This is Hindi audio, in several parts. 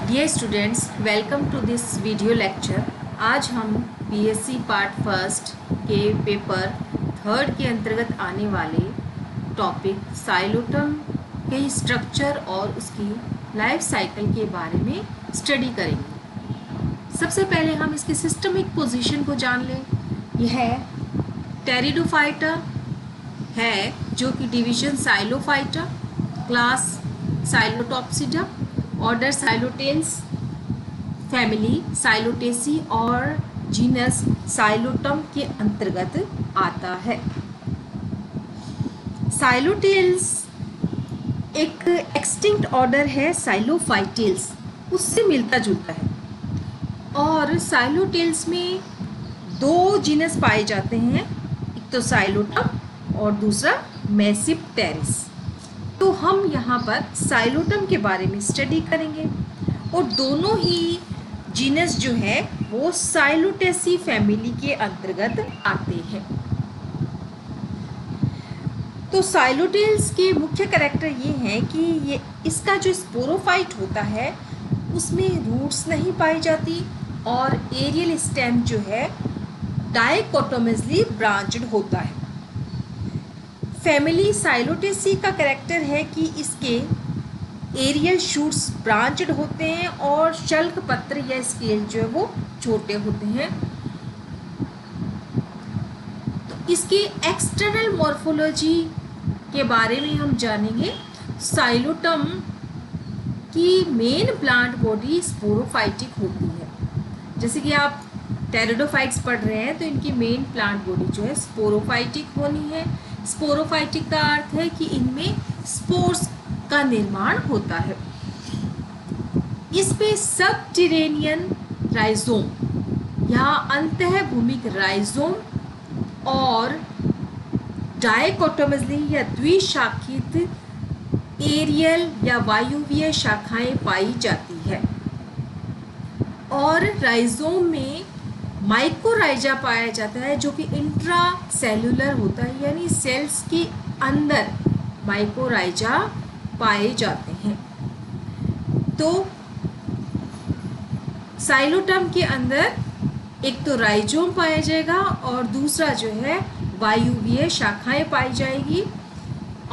Dear students, welcome to this video lecture. आज हम बीएससी पार्ट फर्स्ट के पेपर थर्ड के अंतर्गत आने वाले टॉपिक साइलोटम के स्ट्रक्चर और उसकी लाइफ साइकिल के बारे में स्टडी करेंगे। सबसे पहले हम इसके सिस्टमिक पोजीशन को जान लें। यह टेरिडोफाइटा है जो कि डिवीजन साइलोफाइटा, क्लास साइलोटॉप्सिडा, ऑर्डर साइलोटेल्स, फैमिली साइलोटेसी और जीनस साइलोटम के अंतर्गत आता है। साइलोटेल्स एक एक्सटिंक्ट ऑर्डर है साइलोफाइटेल्स, उससे मिलता जुलता है। और साइलोटेल्स में दो जीनस पाए जाते हैं, एक तो साइलोटम और दूसरा मेसिप्टेरिस। तो हम यहाँ पर साइलोटम के बारे में स्टडी करेंगे और दोनों ही जीनस जो है वो साइलोटेसी फैमिली के अंतर्गत आते हैं। तो साइलोटेल्स के मुख्य कैरेक्टर ये हैं कि ये इसका जो स्पोरोफाइट होता है उसमें रूट्स नहीं पाई जाती और एरियल स्टेम जो है डाइकोटोमसली ब्रांच्ड होता है। फैमिली साइलोटेसी का कैरेक्टर है कि इसके एरियल शूट्स ब्रांच्ड होते हैं और शल्क पत्र या स्केल जो है वो छोटे होते हैं। तो इसकी एक्सटर्नल मॉर्फोलॉजी के बारे में हम जानेंगे। साइलोटम की मेन प्लांट बॉडी स्पोरोफाइटिक होती है। जैसे कि आप टेरिडोफाइट्स पढ़ रहे हैं तो इनकी मेन प्लांट बॉडी जो है स्पोरोफाइटिक होनी है। स्पोरोफाइटिक का अर्थ है कि इनमें स्पोर्स का निर्माण होता है। इस पे सबटेरेनियन राइजोम, यहाँ अंतः भूमिक राइजोम और डाइकोटोमसली या द्विशाखित एरियल या वायुवीय शाखाएं पाई जाती है। और राइजोम में माइकोराइजा पाया जाता है जो कि इंट्रा सेलुलर होता है, यानी सेल्स के अंदर माइकोराइजा पाए जाते हैं। तो साइलोटम के अंदर एक तो राइजोम पाया जाएगा और दूसरा जो है वायुवीय शाखाएं पाई जाएगी।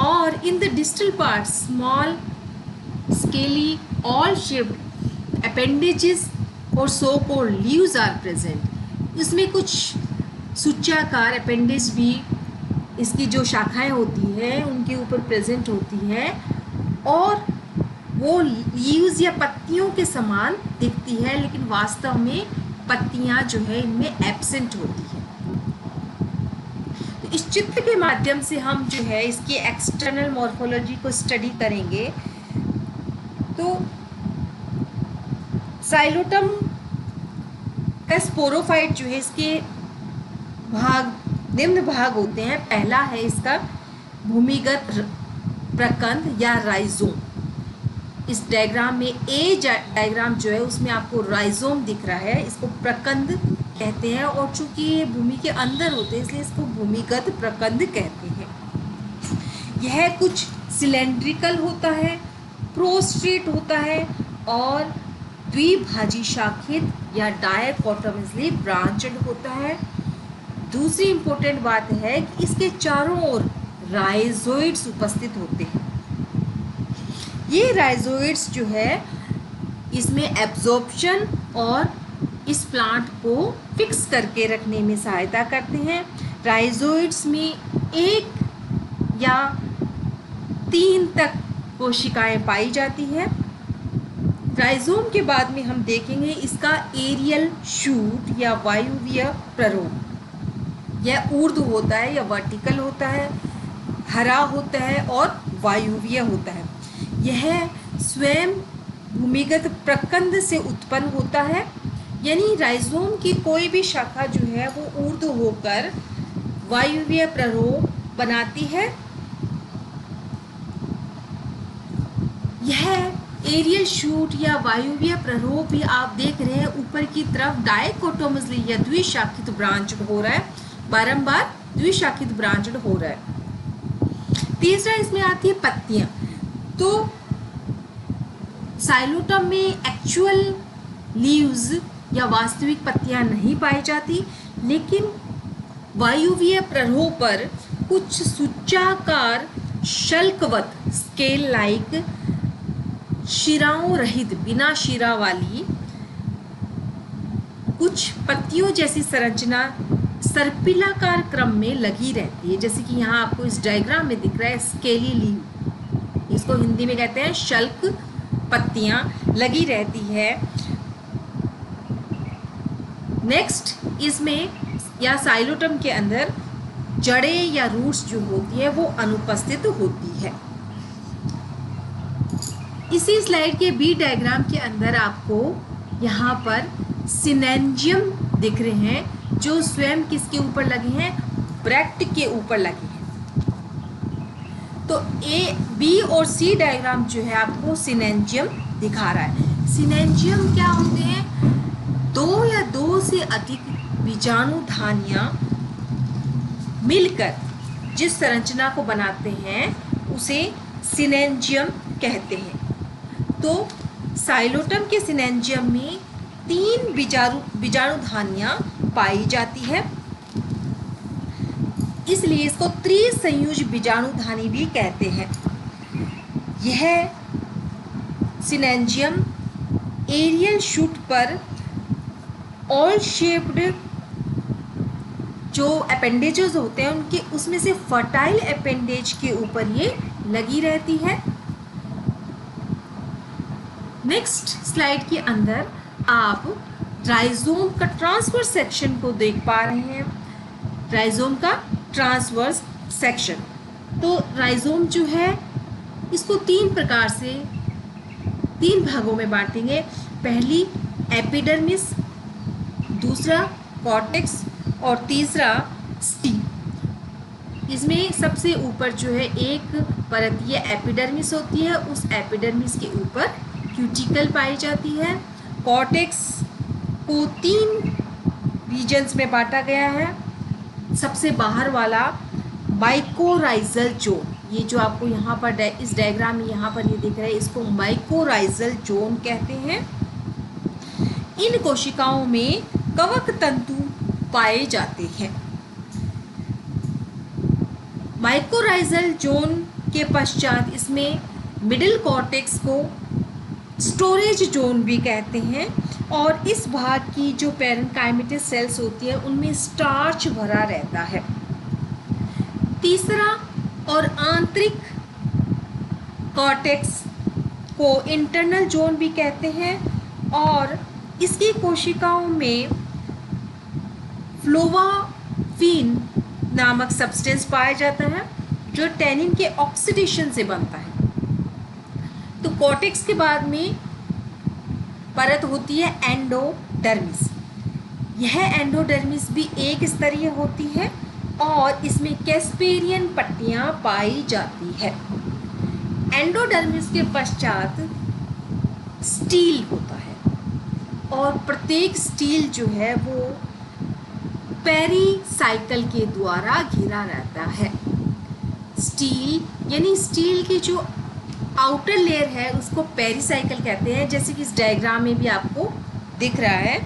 और in the distal part small scaly awl shaped appendages और so called leaves are present. इसमें कुछ सूच्याकार अपेंडेज भी इसकी जो शाखाएं होती हैं उनके ऊपर प्रेजेंट होती हैं और वो लीव्स या पत्तियों के समान दिखती है, लेकिन वास्तव में पत्तियां जो है इनमें एब्सेंट होती है। तो इस चित्र के माध्यम से हम जो है इसकी एक्सटर्नल मॉर्फोलॉजी को स्टडी करेंगे। तो साइलोटम का स्पोरोफाइट जो है इसके निम्न भाग होते हैं। पहला है इसका भूमिगत प्रकंद या राइजोम। इस डायग्राम में ए डायग्राम जो है उसमें आपको राइजोम दिख रहा है, इसको प्रकंद कहते हैं और चूंकि ये भूमि के अंदर होते हैं इसलिए इसको भूमिगत प्रकंद कहते हैं। यह कुछ सिलेंड्रिकल होता है, प्रोस्ट्रेट होता है और द्विभाजी शाखित या डाइकोटोमसली ब्रांचड होता है। दूसरी इंपॉर्टेंट बात है कि इसके चारों ओर राइजोइड्स उपस्थित होते हैं। ये राइजोइड्स जो है इसमें एब्जॉर्प्शन और इस प्लांट को फिक्स करके रखने में सहायता करते हैं। राइजोइड्स में 1 या 3 तक कोशिकाएं पाई जाती है। राइजोम के बाद में हम देखेंगे इसका एरियल शूट या वायुवीय प्ररोप। यह ऊर्ध्व होता है या वर्टिकल होता है, हरा होता है और वायुवीय होता है। यह स्वयं भूमिगत प्रकंद से उत्पन्न होता है, यानी राइजोम की कोई भी शाखा जो है वो ऊर्ध्व होकर वायुवीय प्ररोप बनाती है। यह एरियल शूट या वायुवीय प्ररोप भी आप देख रहे हैं ऊपर की तरफ डाइकोटोमसली या द्विशाखित ब्रांच्ड हो रहा है, बारंबार द्विशाखित ब्रांच्ड हो रहा है। तीसरा इसमें आती है पत्तियां। तो साइलोटम में एक्चुअल लीव्स या वास्तविक पत्तियां नहीं पाई जाती, लेकिन वायुवीय प्ररोह पर कुछ सूचाकार शल्कवत स्केल लाइक शिराओं रहित बिना शिरा वाली कुछ पत्तियों जैसी संरचना सर्पिलाकार क्रम में लगी रहती है, जैसे कि यहाँ आपको इस डायग्राम में दिख रहा है स्केली लीव, इसको हिंदी में कहते हैं शल्क पत्तियां लगी रहती है। नेक्स्ट, इसमें या साइलोटम के अंदर जड़ें या रूट्स जो होती है वो अनुपस्थित होती है। इसी स्लाइड के बी डायग्राम के अंदर आपको यहाँ पर सिनेंजियम दिख रहे हैं, जो स्वयं किसके ऊपर लगे हैं, ब्रैक्ट के ऊपर लगे हैं। तो ए, बी और सी डायग्राम जो है आपको सिनेंजियम दिखा रहा है। सिनेंजियम क्या होते हैं, दो या दो से अधिक बीजाणुधानियां मिलकर जिस संरचना को बनाते हैं उसे सिनेंजियम कहते हैं। तो साइलोटम के सिनेंजियम में 3 बीजाणुधानियां पाई जाती है, इसलिए इसको त्रिसंयुज बीजाणुधानी भी कहते हैं। यह सिनेंजियम एरियल शूट पर ऑल शेप्ड जो अपेंडेजेस होते हैं उनके उसमें से फर्टाइल अपेंडेज के ऊपर ये लगी रहती है। नेक्स्ट स्लाइड के अंदर आप राइजोम का ट्रांसवर्स सेक्शन को देख पा रहे हैं। राइजोम का ट्रांसवर्स सेक्शन, तो राइजोम जो है इसको 3 प्रकार से 3 भागों में बांटेंगे। पहली एपिडर्मिस, दूसरा कॉर्टेक्स और तीसरा स्टील। इसमें सबसे ऊपर जो है एक परतीय एपिडर्मिस होती है, उस एपिडर्मिस के ऊपर क्यूटिकल पाई जाती है। कॉर्टेक्स को 3 रीजन्स में बांटा गया है। सबसे बाहर वाला माइकोराइजल जोन, ये जो आपको यहाँ पर इस डायग्राम में यहाँ पर ये दिख रहा है, इसको माइकोराइजल जोन कहते हैं। इन कोशिकाओं में कवक तंतु पाए जाते हैं। माइकोराइजल जोन के पश्चात इसमें मिडिल कॉर्टेक्स को स्टोरेज जोन भी कहते हैं, और इस भाग की जो पैरेन्काइमेटस सेल्स होती है उनमें स्टार्च भरा रहता है। तीसरा और आंतरिक कॉर्टेक्स को इंटरनल जोन भी कहते हैं, और इसकी कोशिकाओं में फ्लोवाफिन नामक सब्सटेंस पाया जाता है जो टैनिन के ऑक्सीडेशन से बनता है। तो कॉर्टेक्स के बाद में परत होती है एंडोडर्मिस। यह एंडोडर्मिस भी एक स्तरीय होती है और इसमें कैस्पेरियन पट्टियां पाई जाती है। एंडोडर्मिस के पश्चात स्टील होता है, और प्रत्येक स्टील जो है वो पेरीसाइकल के द्वारा घिरा रहता है। स्टील यानी स्टील की जो आउटर लेयर है उसको पेरीसाइकल कहते हैं, जैसे कि इस डायग्राम में भी आपको दिख रहा है।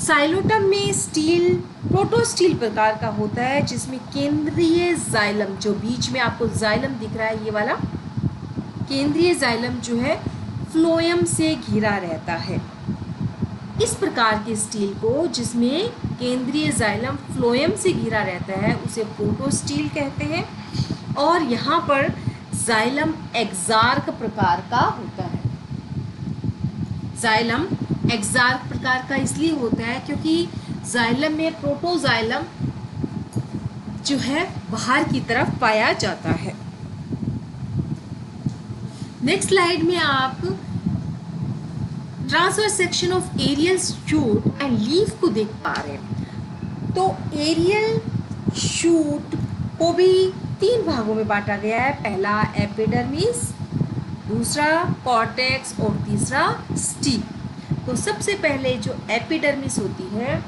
साइलोटम में स्टील प्रोटोस्टील प्रकार का होता है, जिसमें केंद्रीय जाइलम, जो बीच में आपको जाइलम दिख रहा है ये वाला केंद्रीय जाइलम जो है फ्लोएम से घिरा रहता है। इस प्रकार के स्टील को जिसमें केंद्रीय जाइलम फ्लोएम से घिरा रहता है उसे प्रोटोस्टील कहते हैं, और यहाँ पर जाइलम एक्सार्क प्रकार का होता है। जाइलम एक्सार्क प्रकार का इसलिए होता है क्योंकि जाइलम में प्रोटोजाइलम जो है बाहर की तरफ पाया जाता है। नेक्स्ट स्लाइड में आप transverse section of aerial shoot and leaf को देख पा रहे हैं। तो एरियल शूट को भी 3 भागों में बांटा गया है। पहला एपिडर्मिस, दूसरा कॉर्टेक्स और तीसरा स्टील। तो सबसे पहले जो एपिडर्मिस होती है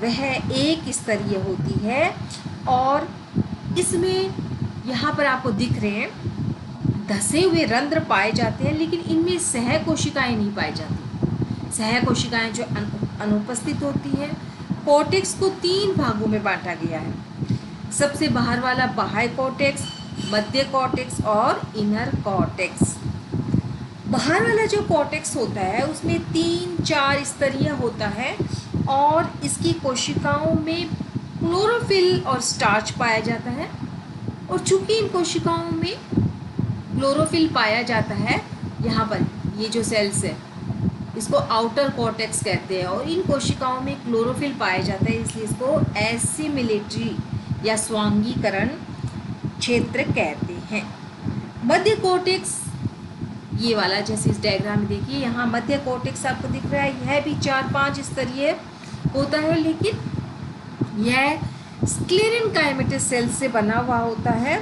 वह एक स्तरीय होती है, और इसमें यहाँ पर आपको दिख रहे हैं धसे हुए रंध्र पाए जाते हैं, लेकिन इनमें सह कोशिकाएं नहीं पाई जाती। सह कोशिकाएं जो अनुपस्थित होती है। कॉर्टेक्स को 3 भागों में बांटा गया है। सबसे बाहर वाला बाह्य कॉर्टेक्स, मध्य कॉर्टेक्स और इनर कॉर्टेक्स। बाहर वाला जो कॉर्टेक्स होता है उसमें 3-4 स्तरीय होता है और इसकी कोशिकाओं में क्लोरोफिल और स्टार्च पाया जाता है। और चूंकि इन कोशिकाओं में क्लोरोफिल पाया जाता है, यहाँ पर ये जो सेल्स है इसको आउटर कॉर्टेक्स कहते हैं, और इन कोशिकाओं में क्लोरोफिल पाया जाता है, इसलिए इसको एसिमिलेटरी या स्वांगीकरण क्षेत्र कहते हैं। मध्य कॉर्टेक्स ये वाला, जैसे इस डायग्राम में देखिए यहाँ मध्य कॉर्टेक्स आपको दिख रहा है, यह भी 4-5 स्तरीय होता है, लेकिन यह स्क्लेरेनकाइमेटस सेल से बना हुआ होता है,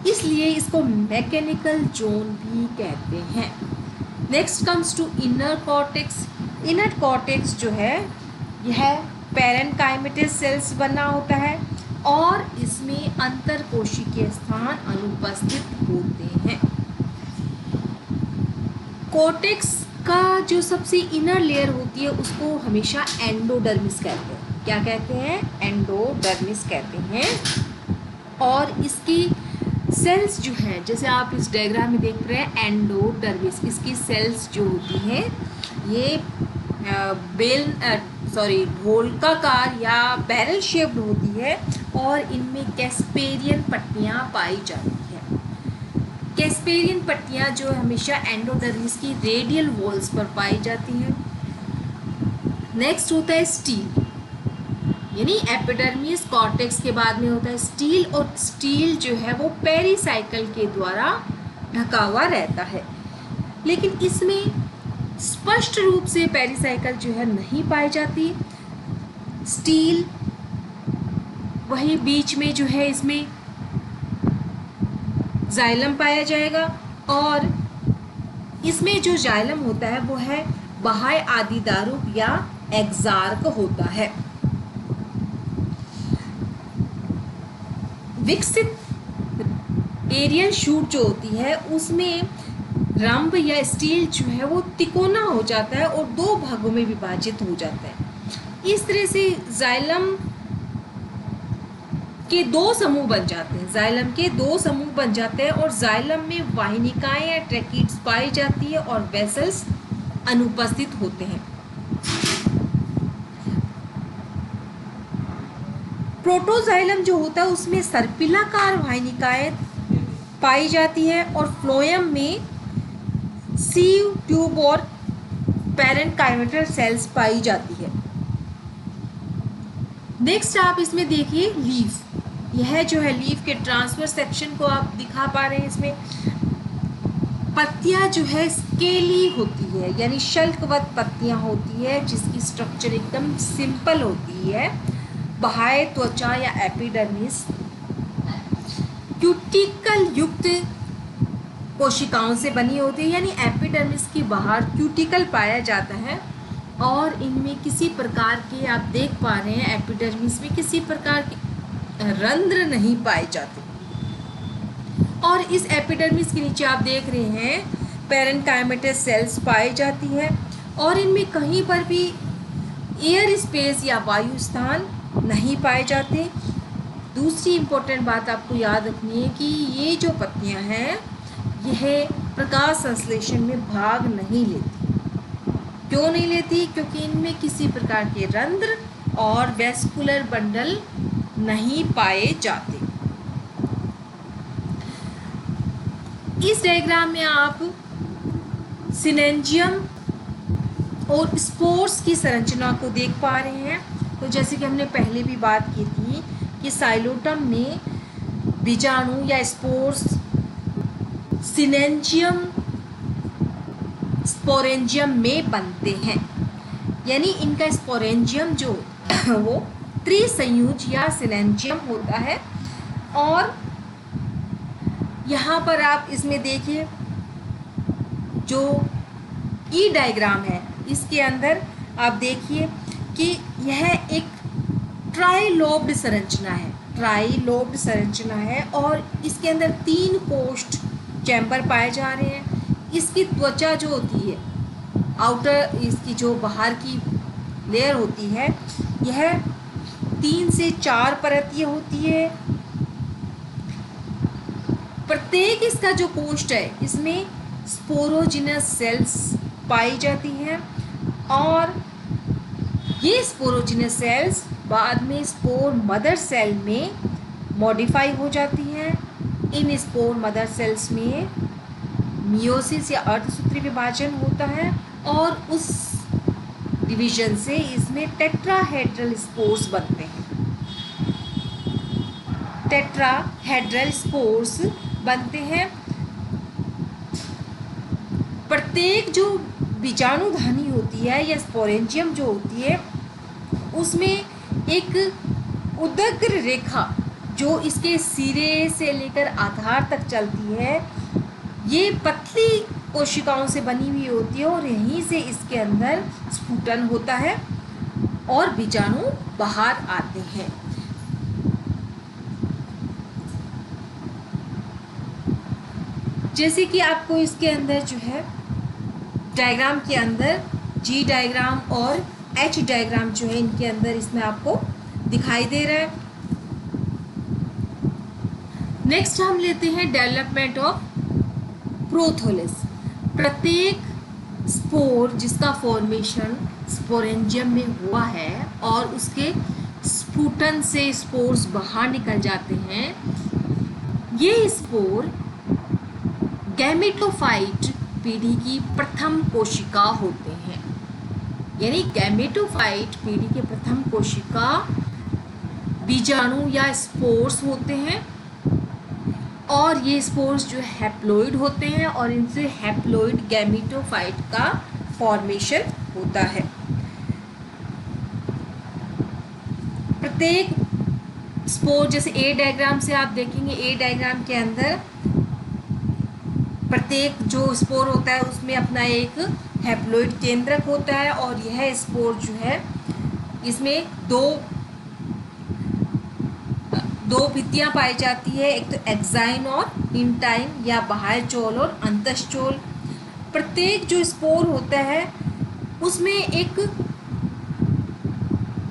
इसलिए इसको मैकेनिकल जोन भी कहते हैं। Next comes to inner cortex. Inner cortex जो है यह पैरेन्काइमेटस सेल्स बना होता है और इसमें अंतरकोशिकीय स्थान अनुपस्थित होते हैं। कॉर्टेक्स का जो सबसे इनर लेयर होती है उसको हमेशा एंडोडर्मिस कहते हैं। क्या कहते हैं? एंडोडर्मिस कहते हैं। और इसकी सेल्स जो है, जैसे आप इस डायग्राम में देख रहे हैं एंडोडर्मिस, इसकी सेल्स जो होती हैं ये ढोलकाकार या बैरल शेप्ड होती है और इनमें कैस्पेरियन पट्टियाँ पाई जाती हैं। कैस्पेरियन पट्टियाँ जो हमेशा एंडोडर्मिस की रेडियल वॉल्स पर पाई जाती हैं। नेक्स्ट होता है स्टील, यानी एपिडर्मिस कॉर्टेक्स के बाद में होता है स्टील, और स्टील जो है वो पेरिसाइकल के द्वारा ढका हुआ रहता है, लेकिन इसमें स्पष्ट रूप से पेरिसाइकल जो है नहीं पाई जाती। स्टील वही बीच में जो है इसमें जाइलम पाया जाएगा, और इसमें जो जाइलम होता है वो है बाह्य आदिदारुक या एक्सार्क होता है। विकसित एरियल शूट जो होती है उसमें रंभ या स्टील जो है वो तिकोना हो जाता है और 2 भागों में विभाजित हो जाता है। इस तरह से जाइलम के 2 समूह बन जाते हैं। जाइलम के 2 समूह बन जाते हैं और जाइलम में वाहिनिकाएं या ट्रैकिड्स पाई जाती है और वेसल्स अनुपस्थित होते हैं। प्रोटोजाइलम जो होता है उसमें सर्पिलाकार वाहिनिकाएं पाई जाती है और फ्लोएम में सीव ट्यूब और पैरेन्काइमेटल सेल्स पाई जाती है। नेक्स्ट आप इसमें देखिए लीफ, यह जो है लीफ के ट्रांसवर्स सेक्शन को आप दिखा पा रहे हैं। इसमें पत्तियां जो है स्केली होती है, यानी शल्कवत पत्तियां होती है जिसकी स्ट्रक्चर एकदम सिंपल होती है। बाह्य त्वचा या एपिडर्मिस क्यूटिकल युक्त कोशिकाओं से बनी होती है, यानी एपिडर्मिस के बाहर क्यूटिकल पाया जाता है और इनमें किसी प्रकार के, आप देख पा रहे हैं एपिडर्मिस में किसी प्रकार के रंध्र नहीं पाए जाते। और इस एपिडर्मिस के नीचे आप देख रहे हैं पैरेन्काइमेटस सेल्स पाई जाती है और इनमें कहीं पर भी एयर स्पेस या वायु स्थान नहीं पाए जाते। दूसरी इम्पोर्टेंट बात आपको याद रखनी है कि ये जो पत्तियां हैं यह प्रकाश संश्लेषण में भाग नहीं लेती। क्यों नहीं लेती? क्योंकि इनमें किसी प्रकार के रंध्र और वेस्कुलर बंडल नहीं पाए जाते। इस डायग्राम में आप सिनेंजियम और स्पोर्स की संरचना को देख पा रहे हैं। तो जैसे कि हमने पहले भी बात की थी कि साइलोटम में बीजाणु या स्पोर्स सिनेंजियम स्पोरेंजियम में बनते हैं, यानी इनका स्पोरेंजियम जो वो त्रिसंयुज या सिनेंजियम होता है। और यहाँ पर आप इसमें देखिए जो ई डायग्राम है इसके अंदर आप देखिए कि यह एक ट्राइलोब्ड संरचना है, ट्राइलोब्ड संरचना है और इसके अंदर 3 कोष्ठ चैम्बर पाए जा रहे हैं। इसकी त्वचा जो होती है, आउटर इसकी जो बाहर की लेयर होती है, यह 3 से 4 परतीय होती है। प्रत्येक इसका जो कोष्ठ है इसमें स्पोरोजिनस सेल्स पाई जाती हैं और ये स्पोरोजिनस सेल्स बाद में स्पोर मदर सेल में मॉडिफाई हो जाती हैं। इन स्पोर मदर सेल्स में मियोसिस या अर्धसूत्री विभाजन होता है और उस डिवीजन से इसमें टेट्राहेड्रल स्पोर्स बनते हैं। टेट्राहेड्रल स्पोर्स बनते हैं। प्रत्येक जो बीजाणुधानी होती है या स्पोरेंजियम जो होती है उसमें एक उदग्र रेखा जो इसके सिरे से लेकर आधार तक चलती है, ये पतली कोशिकाओं से बनी हुई होती है और यहीं से इसके अंदर स्फुटन होता है और बीजाणु बाहर आते हैं। जैसे कि आपको इसके अंदर जो है डायग्राम के अंदर जी डायग्राम और एच डायग्राम जो है इनके अंदर इसमें आपको दिखाई दे रहा है। नेक्स्ट हम लेते हैं डेवलपमेंट ऑफ प्रोथोलिस। प्रत्येक स्पोर जिसका फॉर्मेशन स्पोरेंजियम में हुआ है और उसके स्फुटन से स्पोर्स बाहर निकल जाते हैं, ये स्पोर गैमेटोफाइट पीढ़ी की प्रथम कोशिका होते हैं। यानी गैमेटोफाइट पीढ़ी के प्रथम कोशिका बीजाणु या स्पोर्स होते हैं और ये स्पोर्स जो हैप्लॉइड होते हैं और इनसे हैप्लॉइड गैमेटोफाइट का फॉर्मेशन होता है। प्रत्येक स्पोर जैसे ए डायग्राम से आप देखेंगे, ए डायग्राम के अंदर प्रत्येक जो स्पोर होता है उसमें अपना एक हैप्लॉइड केंद्रक होता है और यह स्पोर जो है इसमें दो भित्तियां पाई जाती है, एक तो एक्साइन और इंटाइन या बाह्य चोल और अंतश्चोल। प्रत्येक जो स्पोर होता है उसमें एक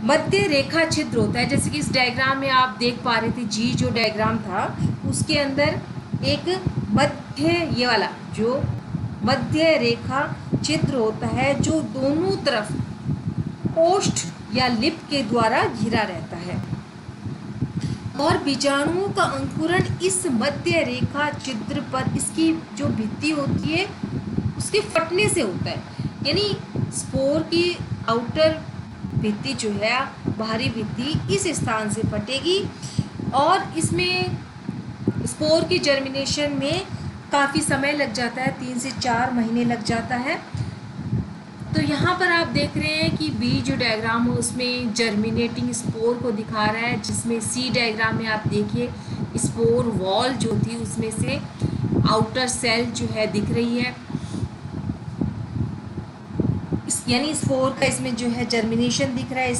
मध्य रेखा छिद्र होता है। जैसे कि इस डायग्राम में आप देख पा रहे थे, जी जो डायग्राम था उसके अंदर एक मध्य, ये वाला जो मध्य रेखा छिद्र होता है जो दोनों तरफ कोष्ठ या लिप के द्वारा घिरा रहता है और बीजाणुओं का अंकुरण इस मध्य रेखा छिद्र पर इसकी जो भित्ति होती है उसके फटने से होता है। यानी स्पोर की आउटर भित्ति जो है, बाहरी भित्ति इस स्थान से फटेगी और इसमें स्पोर की जर्मिनेशन में काफ़ी समय लग जाता है, 3 से 4 महीने लग जाता है। तो यहाँ पर आप देख रहे हैं कि बी जो डायग्राम है उसमें जर्मिनेटिंग स्पोर को दिखा रहा है, जिसमें सी डायग्राम में आप देखिए स्पोर वॉल जो थी उसमें से आउटर सेल जो है दिख रही है। यानी स्पोर का इसमें जो है जर्मिनेशन दिख रहा है।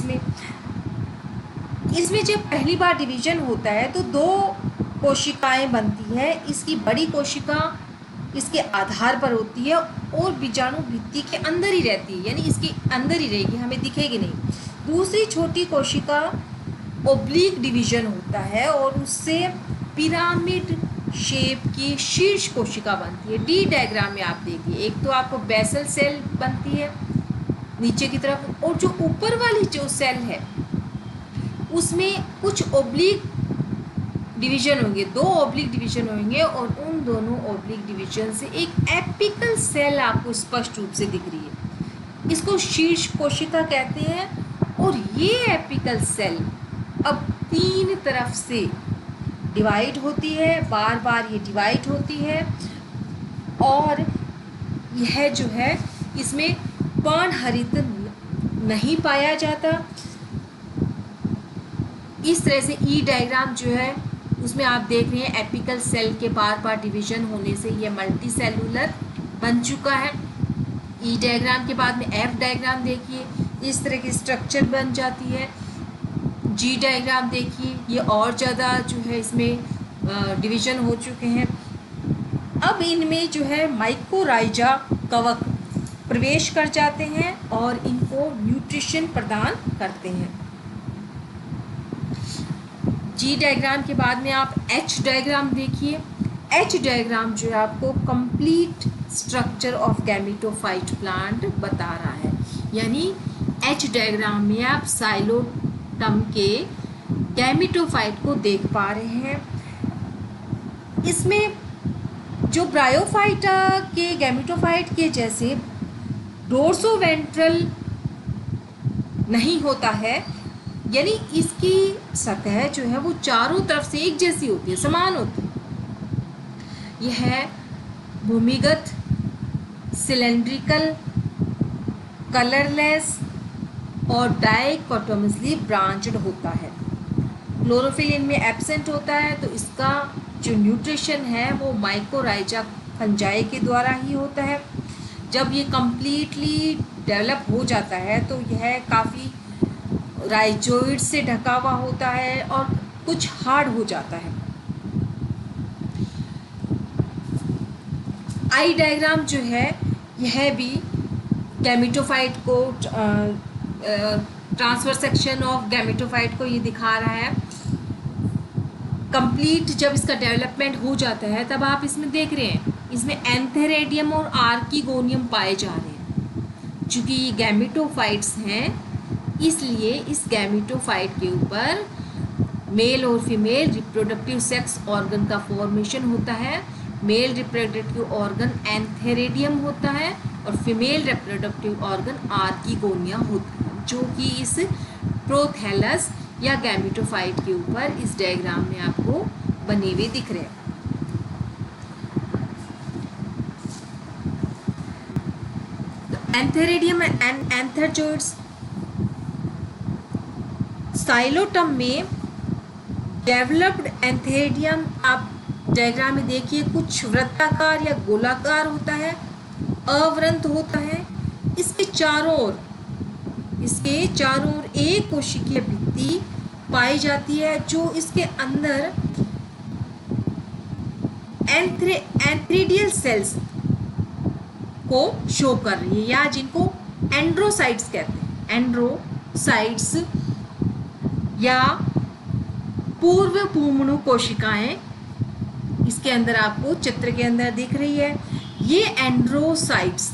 इसमें जब पहली बार डिवीजन होता है तो 2 कोशिकाएं बनती है। इसकी बड़ी कोशिका इसके आधार पर होती है और बीजाणु भित्ति के अंदर ही रहती है, यानी इसके अंदर ही रहेगी, हमें दिखेगी नहीं। दूसरी छोटी कोशिका ओब्लिक डिवीजन होता है और उससे पिरामिड शेप की शीर्ष कोशिका बनती है। डी डायग्राम में आप देखिए, एक तो आपको बेसल सेल बनती है नीचे की तरफ और जो ऊपर वाली जो सेल है उसमें कुछ ओब्लिक डिवीजन होंगे, 2 ओब्लिक डिवीजन होंगे और उन दोनों ओब्लिक डिवीजन से एक एपिकल सेल आपको स्पष्ट रूप से दिख रही है। इसको शीर्ष कोशिका कहते हैं और ये एपिकल सेल अब 3 तरफ से डिवाइड होती है, बार बार ये डिवाइड होती है और यह जो है इसमें पर्णहरित नहीं पाया जाता। इस तरह से ई डायग्राम जो है उसमें आप देख रहे हैं एपिकल सेल के बार बार डिवीजन होने से ये मल्टी सेलुलर बन चुका है। ई डायग्राम के बाद में एफ डायग्राम देखिए, इस तरह की स्ट्रक्चर बन जाती है। जी डायग्राम देखिए, ये और ज़्यादा जो है इसमें डिवीजन हो चुके हैं। अब अब इनमें जो है माइकोराइजा कवक प्रवेश कर जाते हैं और इनको न्यूट्रिशन प्रदान करते हैं। जी डायग्राम के बाद में आप एच डायग्राम देखिए। एच डायग्राम जो है आपको complete structure of gametophyte plant बता रहा है। यानी एच डायग्राम में आप साइलोटम के गैमेटोफाइट को देख पा रहे हैं। इसमें जो ब्रायोफाइटा के गैमेटोफाइट के जैसे डोर्सोवेंट्रल नहीं होता है, यानी इसकी सतह जो है वो चारों तरफ से एक जैसी होती है, समान होती है। यह भूमिगत, सिलेंड्रिकल, कलरलेस और डाइकोटोमसली ब्रांच्ड होता है। क्लोरोफिल इनमें एब्सेंट होता है, तो इसका जो न्यूट्रिशन है वो माइकोराइजा फंजाई के द्वारा ही होता है। जब ये कम्प्लीटली डेवलप हो जाता है तो यह काफ़ी राइजोइड से ढका हुआ होता है और कुछ हार्ड हो जाता है। आई डायग्राम जो है यह भी गैमेटोफाइट को ट्रांसफर सेक्शन ऑफ गैमेटोफाइट को ये दिखा रहा है। कंप्लीट जब इसका डेवलपमेंट हो जाता है तब आप इसमें देख रहे हैं, इसमें एंथेरेडियम और आर्किगोनियम पाए जा रहे हैं। चूँकि ये गैमेटोफाइट्स हैं इसलिए इस गैमेटोफाइट के ऊपर मेल और फीमेल रिप्रोडक्टिव सेक्स ऑर्गन का फॉर्मेशन होता है। मेल रिप्रोडक्टिव ऑर्गन एंथेरेडियम होता है और फीमेल रिप्रोडक्टिव ऑर्गन आर्किगोनिया होता है, जो कि इस प्रोथैलस या गैमेटोफाइट के ऊपर इस डायग्राम में आपको बने हुए दिख रहे हैं। एंथेरेडियम एंड एंथरजोइड्स। साइलोटम में डेवलप्ड एंथेरेडियम आप डायग्राम में देखिए, कुछ वृत्ताकार या गोलाकार होता है, अवृंत होता है। इसके चारों ओर एक कोशिकीय भित्ति पाई जाती है जो इसके अंदर एंथ्रीडियल सेल्स को शो कर रही है, या जिनको एंड्रोसाइट्स कहते हैं। एंड्रोसाइट्स या पूर्व पूमणु कोशिकाएं इसके अंदर आपको चित्र के अंदर दिख रही है। ये एंड्रोसाइट्स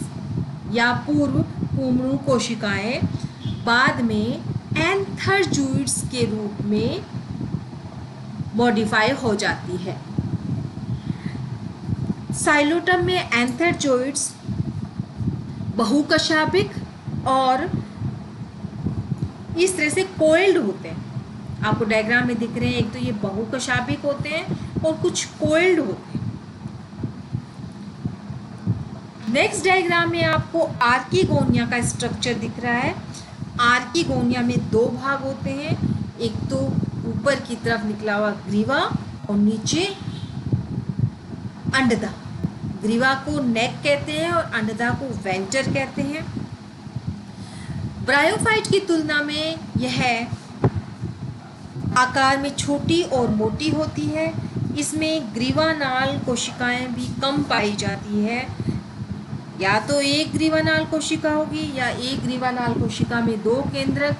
या पूर्व पूमणु कोशिकाएं बाद में एंथरजोइड्स के रूप में मॉडिफाई हो जाती है। साइलोटम में एंथरजोइड्स बहुकशाभिक और इस तरह से कोइल्ड होते हैं। आपको डायग्राम में दिख रहे हैं, एक तो ये बहुकशाभिक होते हैं और कुछ कोइल्ड होते हैं। नेक्स्ट डायग्राम में आपको आर्किगोनिया का स्ट्रक्चर दिख रहा है। आर्किगोनिया में दो भाग होते हैं, एक तो ऊपर की तरफ निकला हुआ ग्रीवा और नीचे अंडदा। ग्रीवा को नेक कहते हैं और अंडदा को वेंटर कहते हैं। ब्रायोफाइट की तुलना में यह आकार में छोटी और मोटी होती है। इसमें ग्रीवानाल कोशिकाएं भी कम पाई जाती है। या तो एक ग्रीवानाल कोशिका होगी या एक ग्रीवानाल कोशिका में दो केंद्रक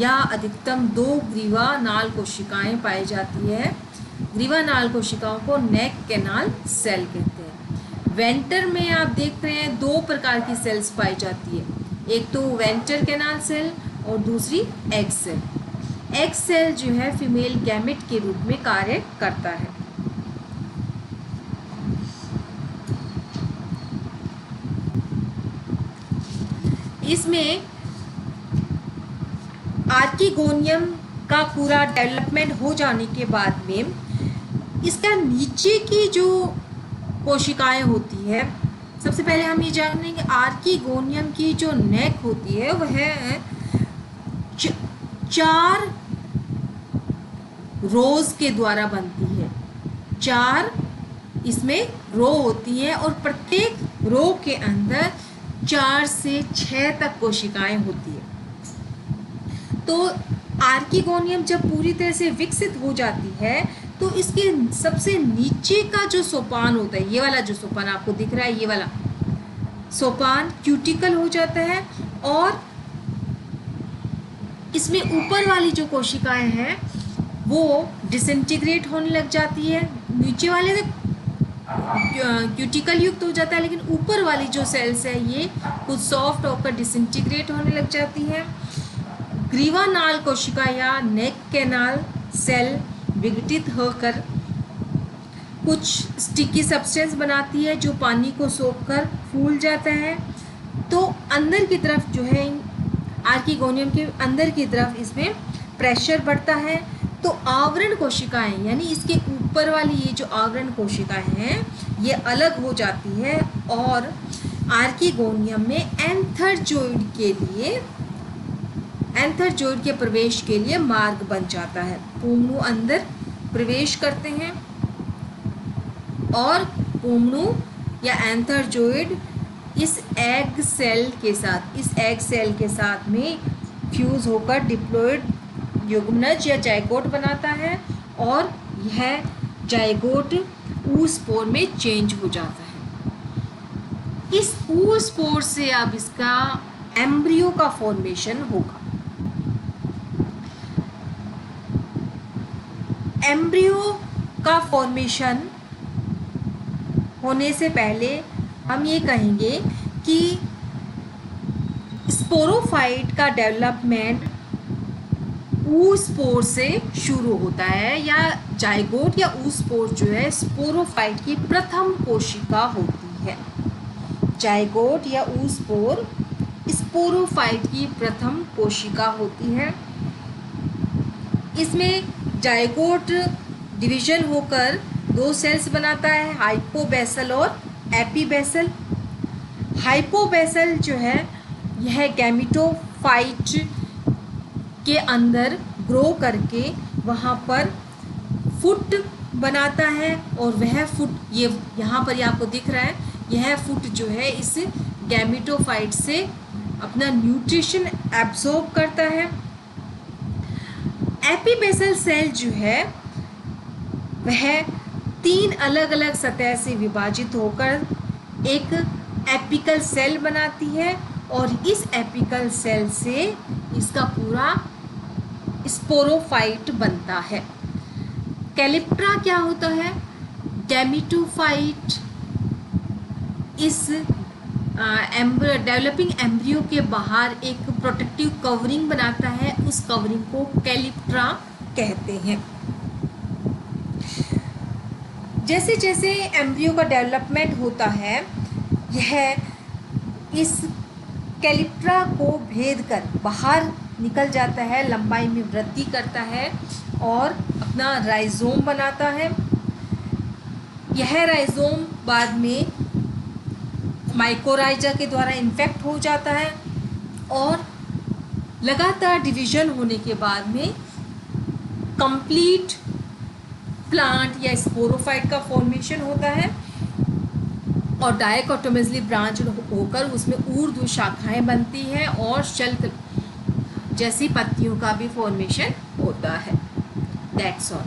या अधिकतम दो ग्रीवानाल कोशिकाएं पाई जाती है। ग्रीवानाल कोशिकाओं को नेक कैनाल सेल कहते हैं। वेंटर में आप देख रहे हैं दो प्रकार की सेल्स पाई जाती है, एक तो वेंटर कैनाल सेल और दूसरी एग सेल। एग सेल जो है फीमेल गैमेट के रूप में कार्य करता है। इसमें आर्किगोनियम का पूरा डेवलपमेंट हो जाने के बाद में इसका नीचे की जो कोशिकाएं होती है, सबसे पहले हम ये जानेंगे आर्किगोनियम की जो नेक होती है वह चार रोज के द्वारा बनती है। चार इसमें रो होती हैं और प्रत्येक रो के अंदर 4 से 6 तक कोशिकाएं होती है। तो आर्किगोनियम जब पूरी तरह से विकसित हो जाती है तो इसके सबसे नीचे का जो सोपान होता है, ये वाला जो सोपान आपको दिख रहा है, ये वाला सोपान क्यूटिकल हो जाता है और इसमें ऊपर वाली जो कोशिकाएं हैं वो डिसइंटीग्रेट होने लग जाती है। नीचे वाले तो क्यूटिकल युक्त हो जाता है, लेकिन ऊपर वाली जो सेल्स है ये कुछ सॉफ्ट होकर डिसइंटीग्रेट होने लग जाती है। ग्रीवा नाल कोशिका या नेक कैनाल सेल विघटित होकर कुछ स्टिकी सब्सटेंस बनाती है जो पानी को सोखकर फूल जाता है। तो अंदर की तरफ जो है आर्किगोनियम के अंदर की तरफ इसमें प्रेशर बढ़ता है। तो आवरण कोशिकाएं यानी इसके ऊपर वाली ये जो आवरण कोशिकाएं हैं ये अलग हो जाती है और आर्किगोनियम में एंथरजोइड के प्रवेश के लिए मार्ग बन जाता है। पोमणु अंदर प्रवेश करते हैं और पोमणु या एंथरजोइड इस एग सेल के साथ में फ्यूज होकर डिप्लॉइड युग्मनज या जाइगोट बनाता है और यह जाइगोट oospore में चेंज हो जाता है। इस oospore से अब इसका एम्ब्रियो का फॉर्मेशन होगा। एम्ब्रियो का फॉर्मेशन होने से पहले हम ये कहेंगे कि स्पोरोफाइट का डेवलपमेंट oospore से शुरू होता है, या जाइगोट या oospore जो है स्पोरोफाइट की प्रथम कोशिका होती है। जाइगोट या oospore स्पोरोफाइट की प्रथम कोशिका होती है। इसमें जाइगोट डिवीजन होकर दो सेल्स बनाता है, हाइपोबेसल और एपीबेसल। हाइपोबेसल जो है यह गैमेटोफाइट के अंदर ग्रो करके वहाँ पर फुट बनाता है और वह फुट ये यहाँ पर ये आपको दिख रहा है, यह फुट जो है इस गैमेटोफाइट से अपना न्यूट्रिशन एब्जॉर्ब करता है। एपीबेसल सेल जो है वह 3 अलग अलग सतह से विभाजित होकर एक एपिकल सेल बनाती है और इस एपिकल सेल से इसका पूरा स्पोरोफाइट बनता है। कैलिप्ट्रा क्या होता है? गैमेटोफाइट इस डेवलपिंग एम्ब्रियो के बाहर एक प्रोटेक्टिव कवरिंग बनाता है, उस कवरिंग को कैलिप्ट्रा कहते हैं। जैसे जैसे एम्ब्रियो का डेवलपमेंट होता है यह इस कैलिप्ट्रा को भेद कर बाहर निकल जाता है, लंबाई में वृद्धि करता है और अपना राइजोम बनाता है। यह राइजोम बाद में माइकोराइजा के द्वारा इन्फेक्ट हो जाता है और लगातार डिवीजन होने के बाद में कंप्लीट प्लांट या स्पोरोफाइट का फॉर्मेशन होता है और डायकोटोमिजली ब्रांच होकर उसमें ऊर्ध्व शाखाएं बनती हैं और शल्क जैसी पत्तियों का भी फॉर्मेशन होता है। That's all.